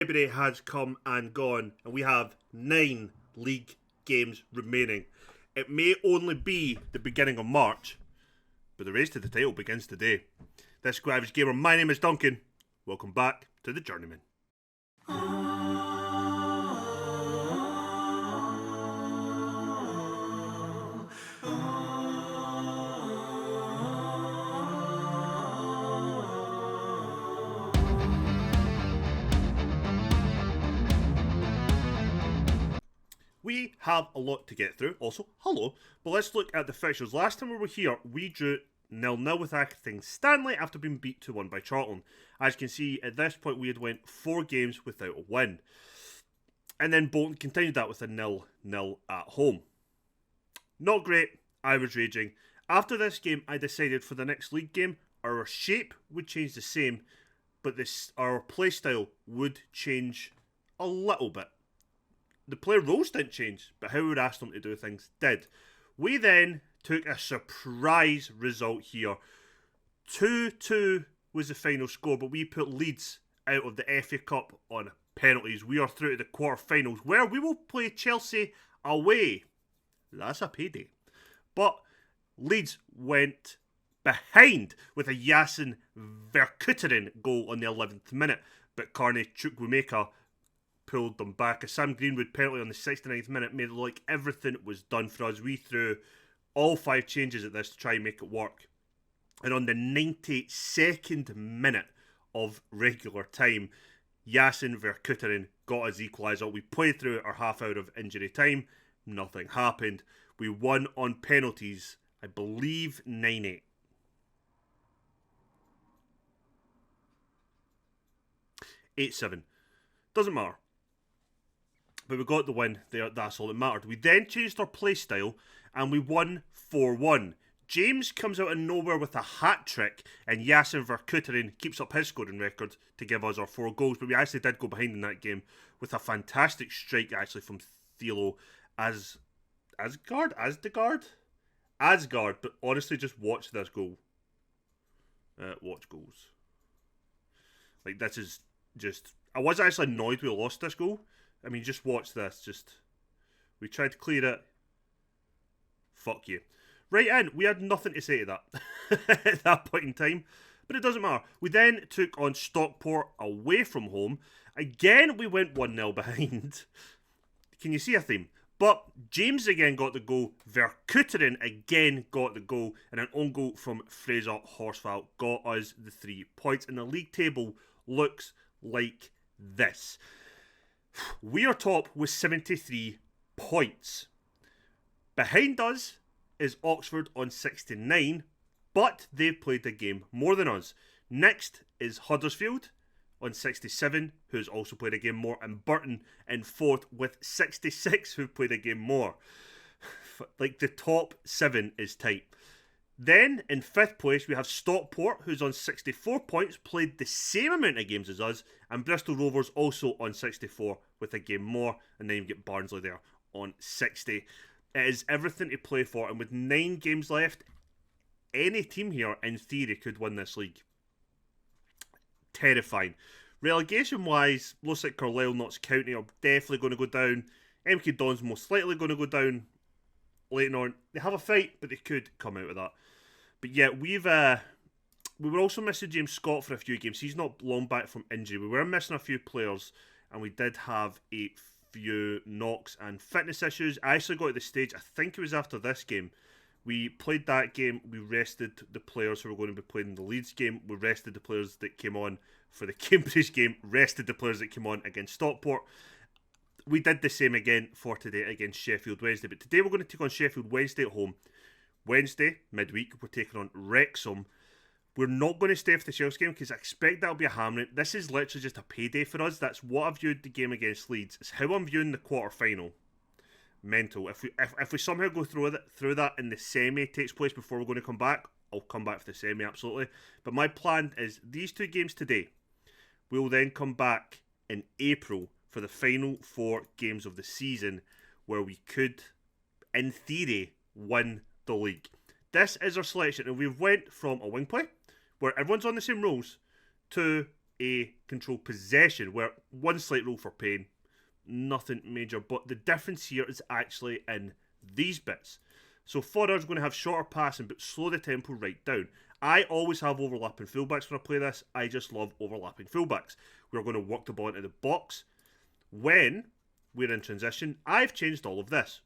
February has come and gone, and we have 9 league games remaining. It may only be the beginning of March, but the race to the title begins today. This is Average Gamer. My name is Duncan. Welcome back to the Journeyman. We have a lot to get through. Also, hello. But let's look at the fixtures. Last time we were here, we drew 0-0 with Accrington Stanley after being beat 2-1 by Charlton. As you can see, at this point we had went 4 games without a win. And then Bolton continued that with a 0-0 at home. Not great. I was raging. After this game, I decided for the next league game, our shape would change the same, but our play style would change a little bit. The player roles didn't change, but how we would ask them to do things did. We then took a surprise result here. 2-2 was the final score, but we put Leeds out of the FA Cup on penalties. We are through to the quarterfinals, where we will play Chelsea away. That's a payday. But Leeds went behind with a Yasin Verkutteren goal on the 11th minute, but Carney Chukwuemeka pulled them back. A Sam Greenwood penalty on the 69th minute made it look like everything was done for us. We threw all 5 changes at this to try and make it work. And on the 92nd minute of regular time, Yasin Verkutteren got us equaliser. We played through our half hour of injury time. Nothing happened. We won on penalties, I believe 9-8. 8-7. Doesn't matter. But we got the win there, that's all that mattered. We then changed our play style and we won 4-1. James comes out of nowhere with a hat-trick and Yasin Verkutteren keeps up his scoring record to give us our 4 goals. But we actually did go behind in that game with a fantastic strike actually from Thilo Asgard, but honestly just watch this goal. Watch goals. Like this is just... I was actually annoyed we lost this goal. I mean, just watch this. We tried to clear it. Fuck you. Right in. We had nothing to say to that at that point in time. But it doesn't matter. We then took on Stockport away from home. Again, we went 1-0 behind. Can you see a theme? But James again got the goal. Verkutteren again got the goal. And an own goal from Fraser Horsfall got us the 3 points. And the league table looks like this. We are top with 73 points. Behind us is Oxford on 69, but they've played the game more than us. Next is Huddersfield on 67, who's also played a game more, and Burton in 4th with 66, who've played a game more. Like, the top 7 is tight. Then, in 5th place, we have Stockport, who's on 64 points, played the same amount of games as us, and Bristol Rovers also on 64 with a game more, and then you get Barnsley there on 60. It is everything to play for, and with 9 games left, any team here, in theory, could win this league. Terrifying. Relegation-wise, looks like Carlisle, Notts County are definitely going to go down. MK Dons most likely going to go down later on. They have a fight, but they could come out of that. But yeah, we were also missing James Scott for a few games. He's not long back from injury. We were missing a few players, and we did have a few knocks and fitness issues. I actually got to the stage, I think it was after this game. We played that game, we rested the players who were going to be playing the Leeds game. We rested the players that came on for the Cambridge game, rested the players that came on against Stockport. We did the same again for today against Sheffield Wednesday. But today we're going to take on Sheffield Wednesday at home. Wednesday, midweek, we're taking on Wrexham. We're not going to stay for the Chelsea game because I expect that'll be a hammering. This is literally just a payday for us. That's what I viewed the game against Leeds. It's how I'm viewing the quarter-final. Mental. If we somehow go through that and the semi takes place before we're going to come back, I'll come back for the semi, absolutely. But my plan is these 2 games today. We'll then come back in April for the final 4 games of the season where we could, in theory, win the league. This is our selection, and we've went from a wing play where everyone's on the same rules to a control possession, where one slight roll for pain, nothing major, but the difference here is actually in these bits. So forwards are going to have shorter passing but slow the tempo right down. I always have overlapping fullbacks when I play this. I just love overlapping fullbacks. We're going to work the ball into the box. When we're in transition, I've changed all of this.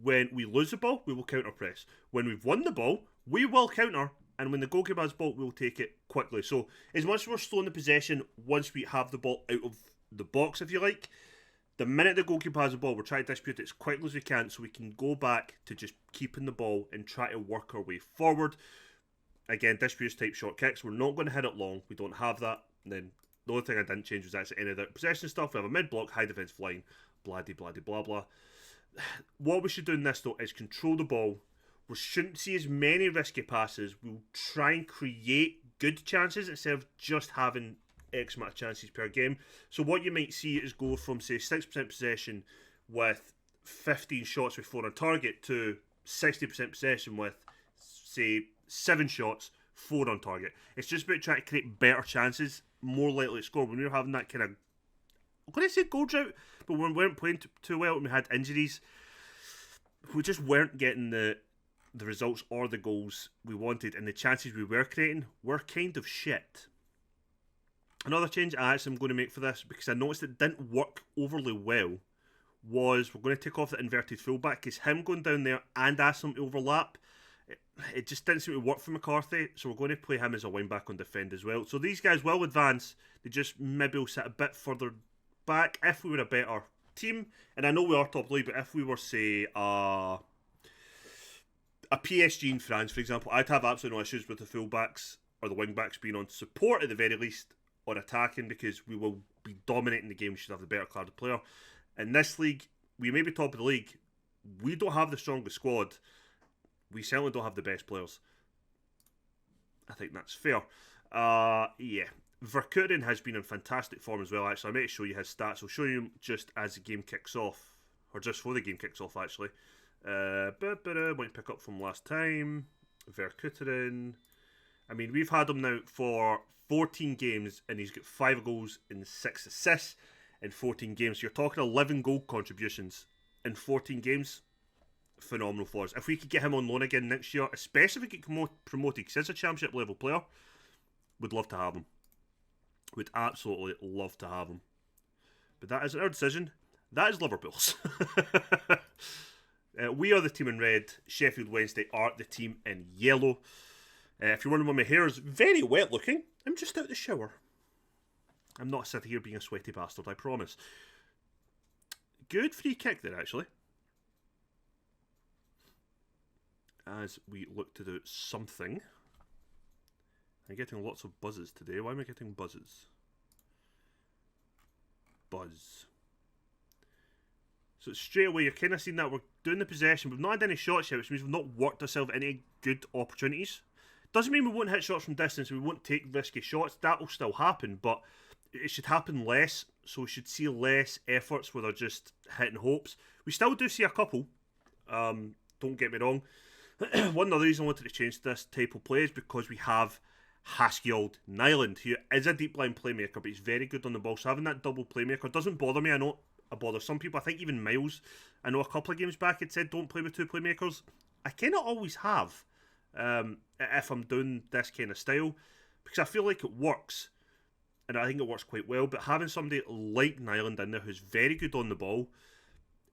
When we lose the ball, we will counter press. When we've won the ball, we will counter. And when the goalkeeper has the ball, we'll take it quickly. So as much as we're slowing the possession, once we have the ball out of the box, if you like, the minute the goalkeeper has the ball, we're trying to dispute it as quickly as we can so we can go back to just keeping the ball and try to work our way forward. Again, disputes type short kicks. We're not going to hit it long. We don't have that. And then the only thing I didn't change was actually any of the possession stuff. We have a mid-block, high defence line, blah, blah, blah, blah. What we should do in this, though, is control the ball. We shouldn't see as many risky passes. We'll try and create good chances instead of just having X amount of chances per game. So what you might see is go from, say, 6% possession with 15 shots with 4 on target to 60% possession with, say, 7 shots, 4 on target. It's just about trying to create better chances, more likely to score. When we were having that kind of, I'm going to say goal drought, but when we weren't playing too well and we had injuries, we just weren't getting the results or the goals we wanted, and the chances we were creating were kind of shit. Another change I actually am going to make for this, because I noticed it didn't work overly well, was we're going to take off the inverted fullback, because him going down there and asking him to overlap, it just didn't seem to work for McCarthy, so we're going to play him as a wing back on defend as well. So these guys will advance, they just maybe will sit a bit further back if we were a better team, and I know we are top league, but if we were, say, a PSG in France, for example, I'd have absolutely no issues with the fullbacks or the wing backs being on support at the very least, or attacking, because we will be dominating the game. We should have the better carded player. In this league, we may be top of the league. We don't have the strongest squad. We certainly don't have the best players. I think that's fair. Yeah. Verkuren has been in fantastic form as well, actually. I might show you his stats. I'll show you just as the game kicks off. Or just before the game kicks off, actually. Want to pick up from last time. Verkuren. I mean, we've had him now for 14 games, and he's got 5 goals and 6 assists in 14 games. So you're talking 11 goal contributions in 14 games. Phenomenal for us. If we could get him on loan again next year, especially if we get promoted, because he's a championship level player, would love to have him. Would absolutely love to have him. But that isn't our decision. That is Liverpool's. We are the team in red. Sheffield Wednesday are the team in yellow. If you're wondering why my hair is very wet looking, I'm just out the shower. I'm not sitting here being a sweaty bastard, I promise. Good free kick there, actually. As we look to do something. I'm getting lots of buzzes today. Why am I getting buzzes? Buzz. So straight away, you're kind of seeing that we're doing the possession. We've not had any shots yet, which means we've not worked ourselves any good opportunities. Doesn't mean we won't hit shots from distance, we won't take risky shots. That will still happen, but it should happen less. So we should see less efforts where they're just hitting hopes. We still do see a couple. Don't get me wrong. One other reason I wanted to change this type of play is because we have Haskell Nyland, who is a deep line playmaker, but he's very good on the ball. So having that double playmaker doesn't bother me. I know it bothers some people. I think even Miles, I know a couple of games back, it said don't play with 2 playmakers. I kind of always have. If I'm doing this kind of style, because I feel like it works, and I think it works quite well. But having somebody like Nyland in there who's very good on the ball,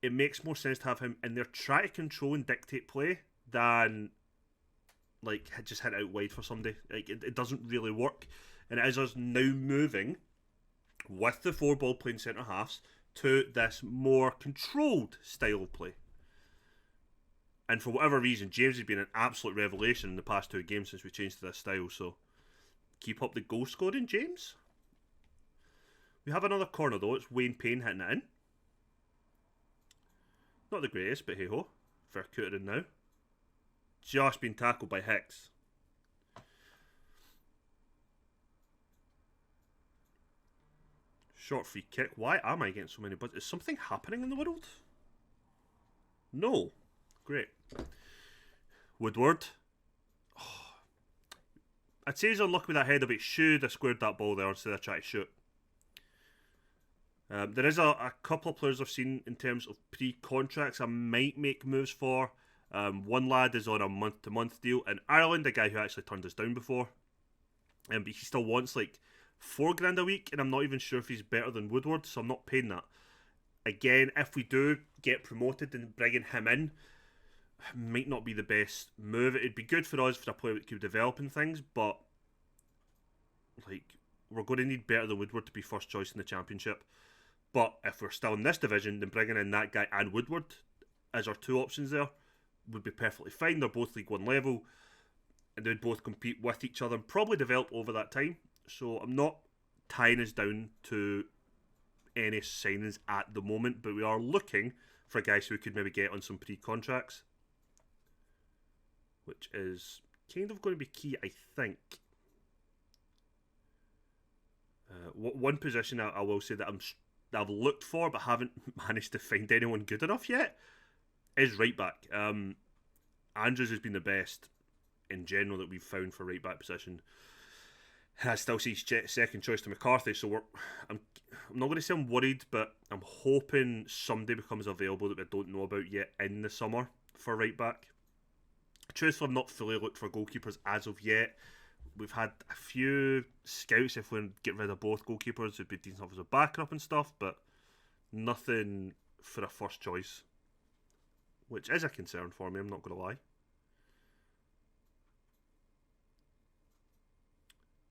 it makes more sense to have him in there, try to control and dictate play than like just hit out wide for somebody. Like it doesn't really work, and it is us now moving with the 4 ball playing centre halves to this more controlled style of play. And for whatever reason, James has been an absolute revelation in the past 2 games since we changed to this style. So keep up the goal scoring, James. We have another corner though. It's Wayne Payne hitting it in. Not the greatest, but hey ho. Verkuren now. Just been tackled by Hicks. Short free kick. Why am I getting so many buttons? Is something happening in the world? No. Great. Woodward. Oh. I'd say he's unlucky with that header, but he should have squared that ball there instead of trying to shoot. There is a couple of players I've seen in terms of pre-contracts I might make moves for. One lad is on a month-to-month deal in Ireland, a guy who actually turned us down before. But he still wants like $4,000 a week, and I'm not even sure if he's better than Woodward, so I'm not paying that. Again, if we do get promoted and bringing him in, might not be the best move. It'd be good for us for a player that keep developing things, but like we're going to need better than Woodward to be first choice in the championship. But if we're still in this division, then bringing in that guy and Woodward as our two options there would be perfectly fine. They're both League One level, and they'd both compete with each other and probably develop over that time. So I'm not tying us down to any signings at the moment, but we are looking for guys who we could maybe get on some pre-contracts, which is kind of going to be key, I think. One position I will say that I've looked for but haven't managed to find anyone good enough yet is right back. Andrews has been the best in general that we've found for right back position. I still see second choice to McCarthy, so I'm not going to say I'm worried, but I'm hoping somebody becomes available that we don't know about yet in the summer for right back. Truthfully, I've not fully looked for goalkeepers as of yet. We've had a few scouts if we get rid of both goalkeepers who'd be decent enough as a backup and stuff, but nothing for a first choice, which is a concern for me, I'm not going to lie.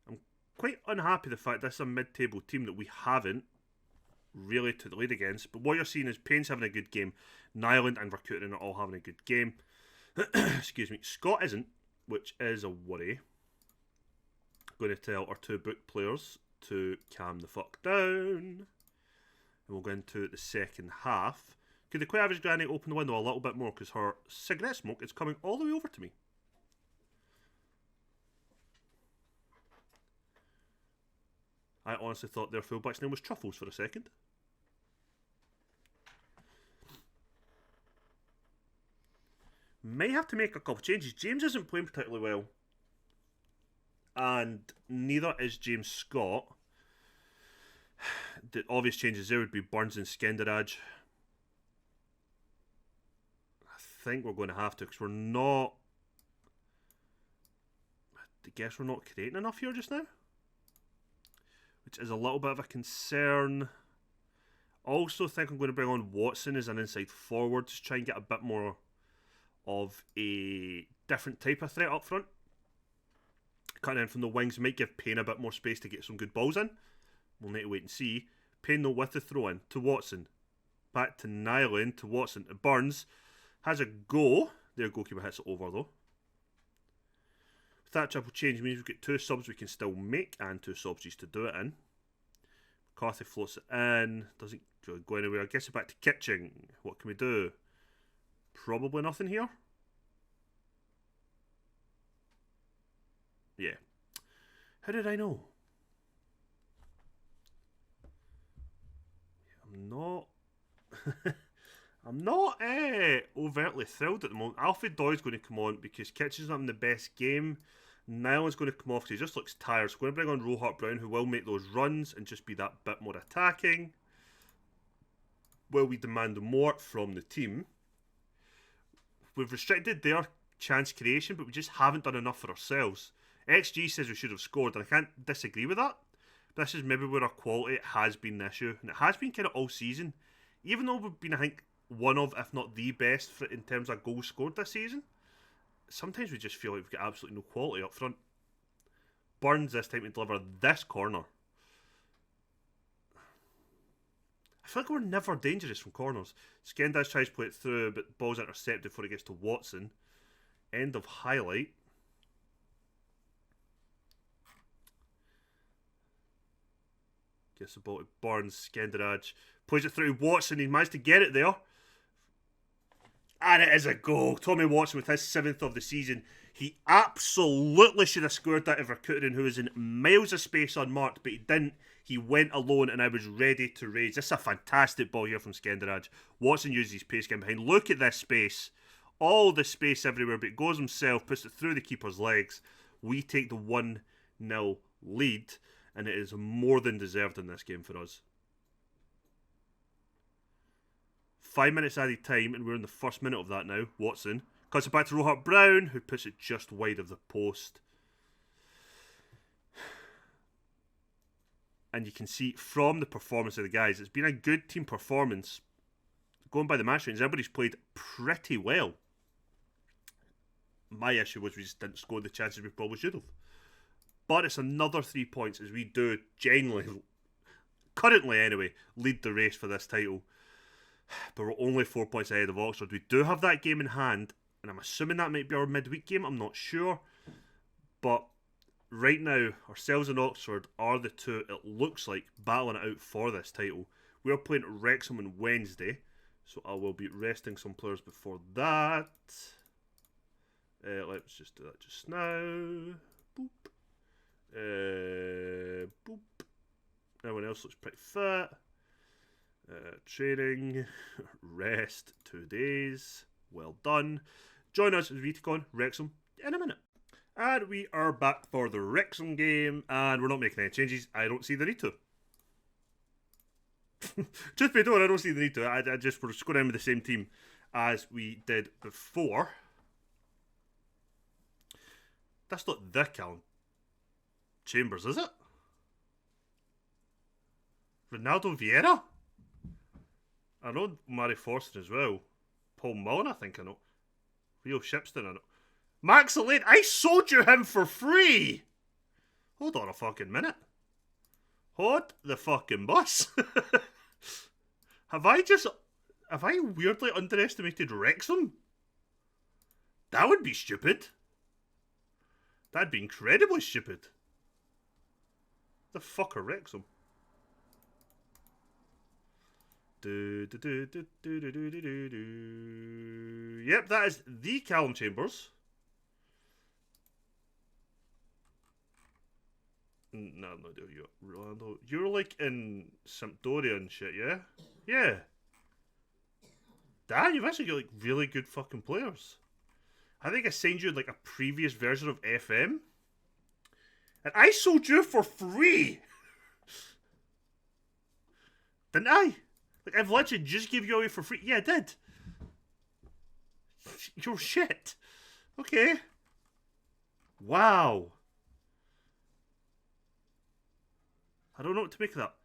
I'm quite unhappy the fact this is a mid-table team that we haven't really took the lead against, but what you're seeing is Payne's having a good game, Nyland and Verkutteren are all having a good game. Excuse me. Scott isn't, which is a worry. Going to tell our two book players to calm the fuck down. And we'll go into the second half. Could the quite average granny open the window a little bit more because her cigarette smoke is coming all the way over to me. I honestly thought their fullback's name was Truffles for a second. May have to make a couple of changes. James isn't playing particularly well. And neither is James Scott. The obvious changes there would be Burns and Skenderaj. I think we're going to have to because we're not... I guess we're not creating enough here just now. Which is a little bit of a concern. Also think I'm going to bring on Watson as an inside forward to try and get a bit more of a different type of threat up front. Cutting in from the wings might give Payne a bit more space to get some good balls in. We'll need to wait and see. Payne though with the throw in to Watson. Back to Nyland to Watson to Burns. Has a go. Their goalkeeper hits it over though. With that triple change means we've got two subs we can still make and two subs to do it in. McCarthy floats it in. Doesn't really go anywhere. I guess we're back to Kitching. What can we do? Probably nothing here. Yeah. How did I know? I'm not overtly thrilled at the moment. Alfred Doy's going to come on because Kitchen's not in the best game. Nyland's going to come off because he just looks tired. So we're going to bring on Rohart Brown, who will make those runs and just be that bit more attacking. Will we demand more from the team? We've restricted their chance creation, but we just haven't done enough for ourselves. XG says we should have scored, and I can't disagree with that. But this is maybe where our quality has been the issue, and it has been kind of all season. Even though we've been, I think, one of, if not the best in terms of goals scored this season, sometimes we just feel like we've got absolutely no quality up front. Burns this time to deliver this corner. I feel like we're never dangerous from corners. Skendaz tries to play it through, but ball's intercepted before it gets to Watson. End of highlight. Gets the ball to Burns. Skenderaj plays it through Watson. He managed to get it there. And it is a goal. Tommy Watson with his 7th of the season. He absolutely should have scored that over Verkutteren, who was in miles of space unmarked, but he didn't. He went alone, and I was ready to raise. This is a fantastic ball here from Skenderaj. Watson uses his pace getting behind. Look at this space. All the space everywhere, but he goes himself, puts it through the keeper's legs. We take the 1-0 lead, and it is more than deserved in this game for us. 5 minutes added time, and we're in the first minute of that now. Watson cuts it back to Rohart Brown, who puts it just wide of the post. And you can see from the performance of the guys, it's been a good team performance. Going by the match ratings, everybody's played pretty well. My issue was we just didn't score the chances we probably should have. But it's another 3 points as we do genuinely, currently anyway, lead the race for this title. But we're only 4 points ahead of Oxford. We do have that game in hand, and I'm assuming that might be our midweek game. I'm not sure. But right now, ourselves and Oxford are the two, it looks like, battling it out for this title. We are playing Wrexham on Wednesday, so I will be resting some players before that. Let's just do that just now. Boop. Boop. Everyone else looks pretty fit. Training, rest, 2 days. Well done. Join us as we take on Wrexham in a minute. And we are back for the Wrexham game, and we're not making any changes. I don't see the need to. Just be told, I don't see the need to. We're just going in with the same team as we did before. That's not the Callum Chambers, is it? Ronaldo Vieira? I know Mari Forster as well. Paul Mullen, I think I know. Rio Shipston, I know. Max Elaine, I sold you him for free! Hold on a fucking minute. Hold the fucking bus. Have I weirdly underestimated Wrexham? That would be stupid. That'd be incredibly stupid. The fuck are Wrexham? Yep, that is the Callum Chambers. No, no idea who you are. Rolando. You're like in Sampdoria and shit, yeah? Yeah. Damn, you've actually got like really good fucking players. I think I signed you like a previous version of FM. And I sold you for free! Didn't I? Like, I've literally just gave you away for free. Yeah, I did. You're shit. Okay. Wow. I don't know what to make of that.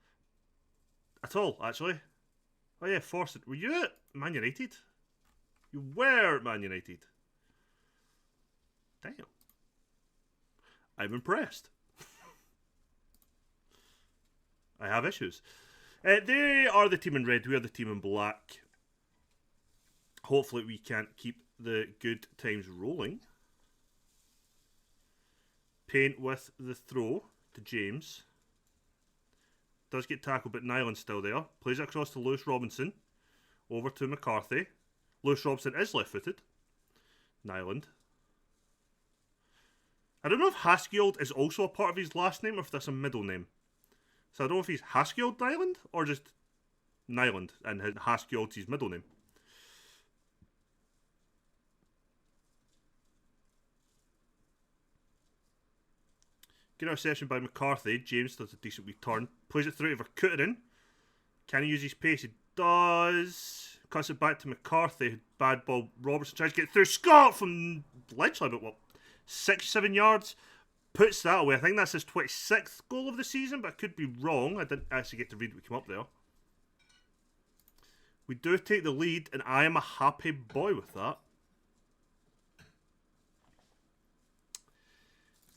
At all, actually. Oh yeah, Forster. Were you at Man United? You were at Man United. Damn. I'm impressed. I have issues. They are the team in red. We are the team in black. Hopefully we can keep the good times rolling. Payne with the throw to James. Does get tackled, but Nyland's still there. Plays it across to Lewis Robinson. Over to McCarthy. Lewis Robinson is left-footed. Nyland. I don't know if Haskell is also a part of his last name or if that's a middle name. So I don't know if he's Haskell Nyland or just Nyland and Haskell's his middle name. Good interception by McCarthy. James does a decent return. Plays it through to Verkutteren. Can he use his pace? He does. Cuts it back to McCarthy. Bad ball. Robertson tries to get through. Scott from literally about, what, 6-7 yards. Puts that away. I think that's his 26th goal of the season, but I could be wrong. I didn't actually get to read what came up there. We do take the lead, and I am a happy boy with that.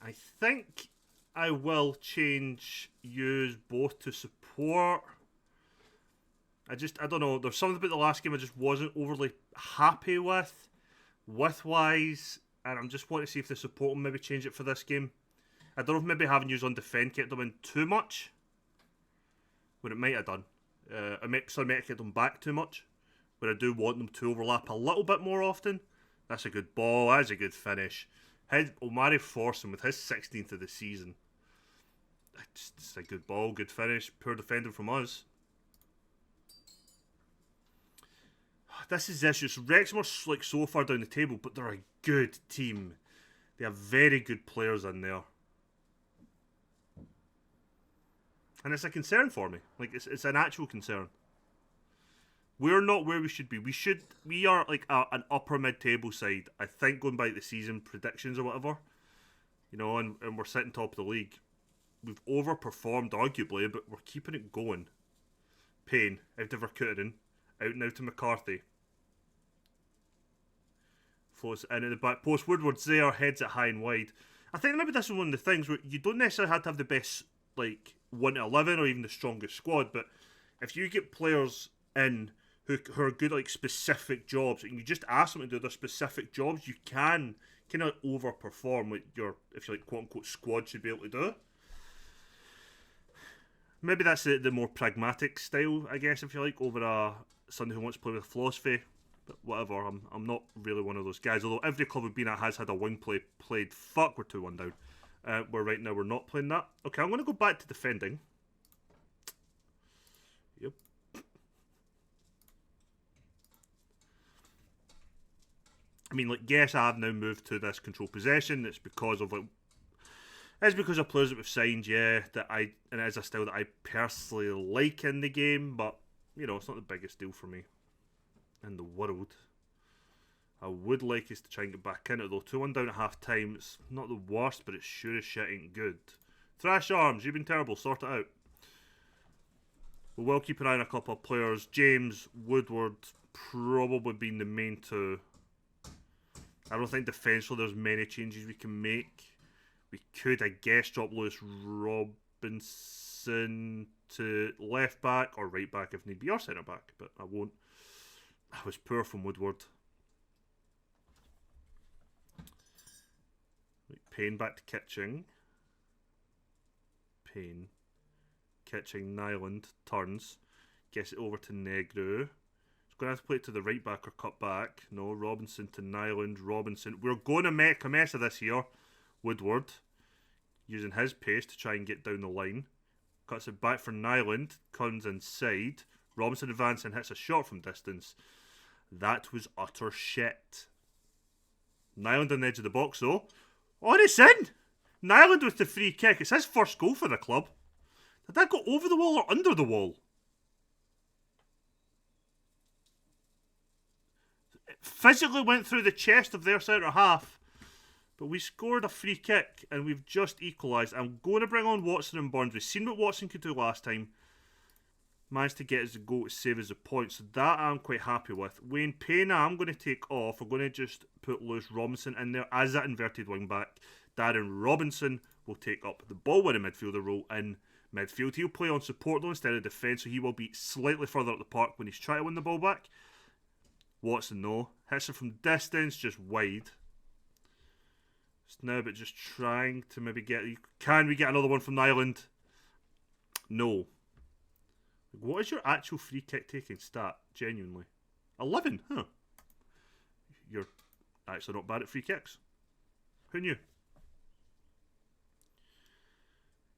I think I will change yous both to support. I don't know. There's something about the last game I just wasn't overly happy with, width-wise, and I'm just wanting to see if the support will maybe change it for this game. I don't know if maybe having yous on defend kept them in too much, when it might have done. I might have kept them back too much, but I do want them to overlap a little bit more often. That's a good ball. That's a good finish. Omari Forson with his 16th of the season. It's a good ball, good finish. Poor defending from us. This is issues. Wrexham are like so far down the table, but they're a good team. They have very good players in there. And it's a concern for me. Like, it's an actual concern. We're not where we should be. We are like an upper mid-table side. I think going by the season predictions or whatever, and we're sitting top of the league. We've overperformed arguably, but we're keeping it going. Payne out to Verkutteren, out now to McCarthy. Floats in at the back post. Woodward's there, heads it high and wide. I think maybe this is one of the things where you don't necessarily have to have the best 1 to 11 or even the strongest squad, but if you get players in who are good at specific jobs, and you just ask them to do their specific jobs, you can kind of overperform what your, if you quote unquote, squad should be able to do. Maybe that's the more pragmatic style, I guess, if you like, over somebody who wants to play with philosophy. But whatever, I'm not really one of those guys. Although every club we've been at has had a wing play played. Fuck, we're 2-1 down. Where right now we're not playing that. Okay, I'm going to go back to defending. Yep. I mean, yes, I have now moved to this control possession. It's because of players that we've signed, yeah, and it is a style that I personally like in the game, but it's not the biggest deal for me in the world. I would like us to try and get back in it though. 2-1 down at half time. It's not the worst, but it sure as shit ain't good. Thrash Arms, you've been terrible. Sort it out. We will keep an eye on a couple of players. James, Woodward, probably being the main two. I don't think defensively there's many changes we can make. We could, I guess, drop Lewis Robinson to left back or right back if need be, or centre back, but I won't. I was poor from Woodward. Payne back to Kitching. Payne. Kitching, Nyland, turns. Gets it over to Negru. He's going to have to play it to the right back or cut back. No, Robinson to Nyland. Robinson. We're going to make a mess of this here. Woodward. Using his pace to try and get down the line. Cuts it back for Nyland. Comes inside. Robinson advances and hits a shot from distance. That was utter shit. Nyland on the edge of the box though. Oh, and it's in! Nyland with the free kick. It's his first goal for the club. Did that go over the wall or under the wall? It physically went through the chest of their centre half. But we scored a free kick and we've just equalised. I'm going to bring on Watson and Burns. We've seen what Watson could do last time. Managed to get us a goal to save us a point. So that I'm quite happy with. Wayne Payne, I'm going to take off. We're going to just put Lewis Robinson in there as that inverted wing back. Darren Robinson will take up the ball winning midfielder role in midfield. He'll play on support though instead of defence. So he will be slightly further up the park when he's trying to win the ball back. Watson, no. Hits it from distance, just wide. It's now but just trying to maybe get... Can we get another one from Nyland? No. What is your actual free kick taking stat? Genuinely. 11? Huh. You're actually not bad at free kicks. Who knew?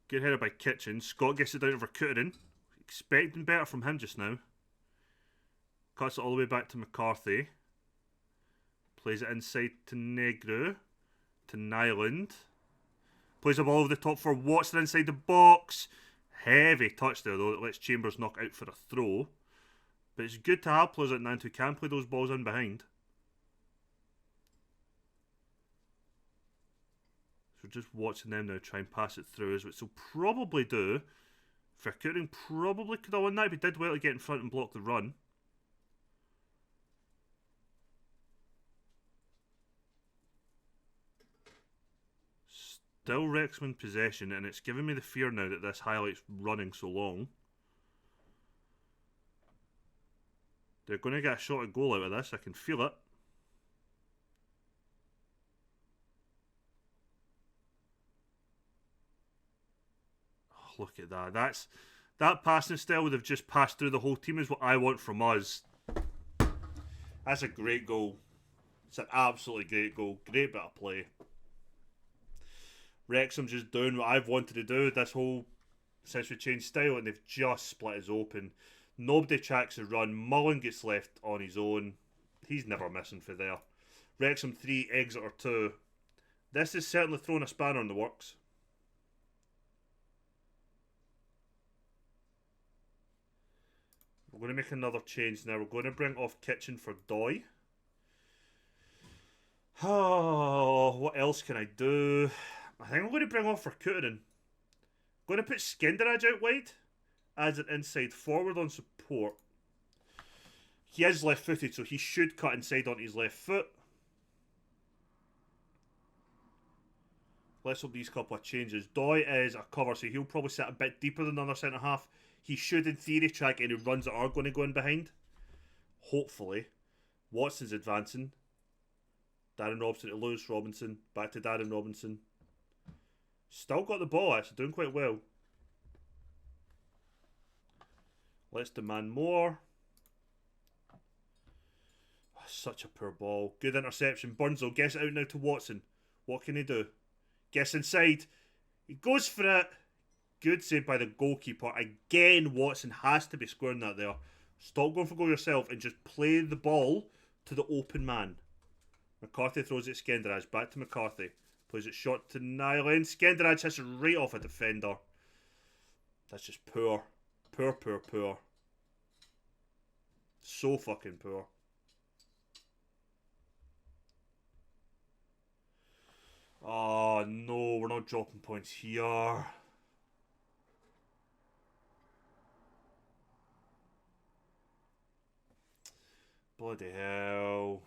Good header by Kitchen. Scott gets it down to Verkutteren. Expecting better from him just now. Cuts it all the way back to McCarthy. Plays it inside to Negru. To Nyland. Plays the ball over the top for Watson inside the box. Heavy touch there though that lets Chambers knock out for a throw. But it's good to have players like Nant who can play those balls in behind. So we're just watching them now try and pass it through, which they'll probably do. Verkutteren probably could have won that if he did well to get in front and block the run. Still Wrexham in possession, and it's giving me the fear now that this highlight's running so long. They're going to get a shot at goal out of this, I can feel it. Oh, look at that. That passing style would have just passed through the whole team is what I want from us. That's a great goal. It's an absolutely great goal. Great bit of play. Wrexham just doing what I've wanted to do this whole since we changed style, and they've just split us open. Nobody tracks the run. Mullen gets left on his own. He's never missing for there. Wrexham 3, Exeter 2. This is certainly throwing a spanner in the works. We're going to make another change now. We're going to bring off Kitchen for Doi. Oh, what else can I do? I think I'm going to bring off for Kutinen. I'm going to put Skenderaj out wide as an inside forward on support. He is left-footed, so he should cut inside onto his left foot. Let's hope these couple of changes. Doi is a cover, so he'll probably sit a bit deeper than the other centre-half. He should, in theory, try any runs that are going to go in behind. Hopefully. Watson's advancing. Darren Robinson to Lewis Robinson. Back to Darren Robinson. Still got the ball, actually. Doing quite well. Let's demand more. Oh, such a poor ball. Good interception. Burnsville gets it out now to Watson. What can he do? Gets inside. He goes for it. Good save by the goalkeeper. Again, Watson has to be scoring that there. Stop going for goal yourself and just play the ball to the open man. McCarthy throws it Skenderaj. Back to McCarthy. Plays it short to Nyland. Skenderaj hits it right off a defender. That's just poor. Poor, poor, poor. So fucking poor. Oh no, we're not dropping points here. Bloody hell.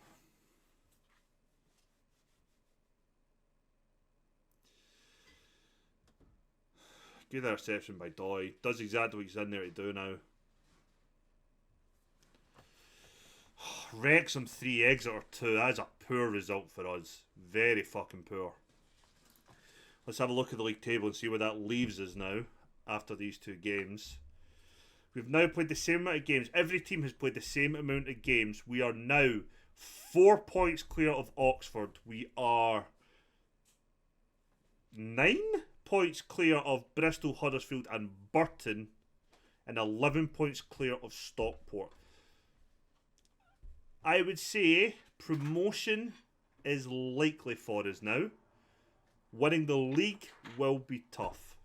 Good interception by Doi. Does exactly what he's in there to do now. Wrexham 3, Exeter 2. That is a poor result for us. Very fucking poor. Let's have a look at the league table and see where that leaves us now after these two games. We've now played the same amount of games. Every team has played the same amount of games. We are now 4 points clear of Oxford. We are 9 points clear of Bristol, Huddersfield and Burton. And 11 points clear of Stockport. I would say promotion is likely for us now. Winning the league will be tough.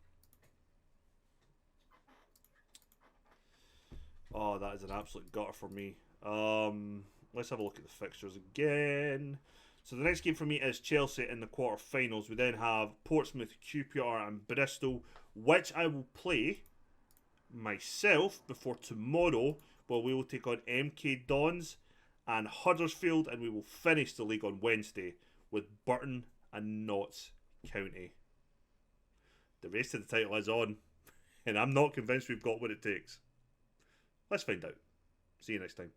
Oh, that is an absolute gutter for me. Let's have a look at the fixtures again. So the next game for me is Chelsea in the quarterfinals. We then have Portsmouth, QPR and Bristol, which I will play myself before tomorrow, where we will take on MK Dons and Huddersfield, and we will finish the league on Wednesday with Burton and Notts County. The race to the title is on, and I'm not convinced we've got what it takes. Let's find out. See you next time.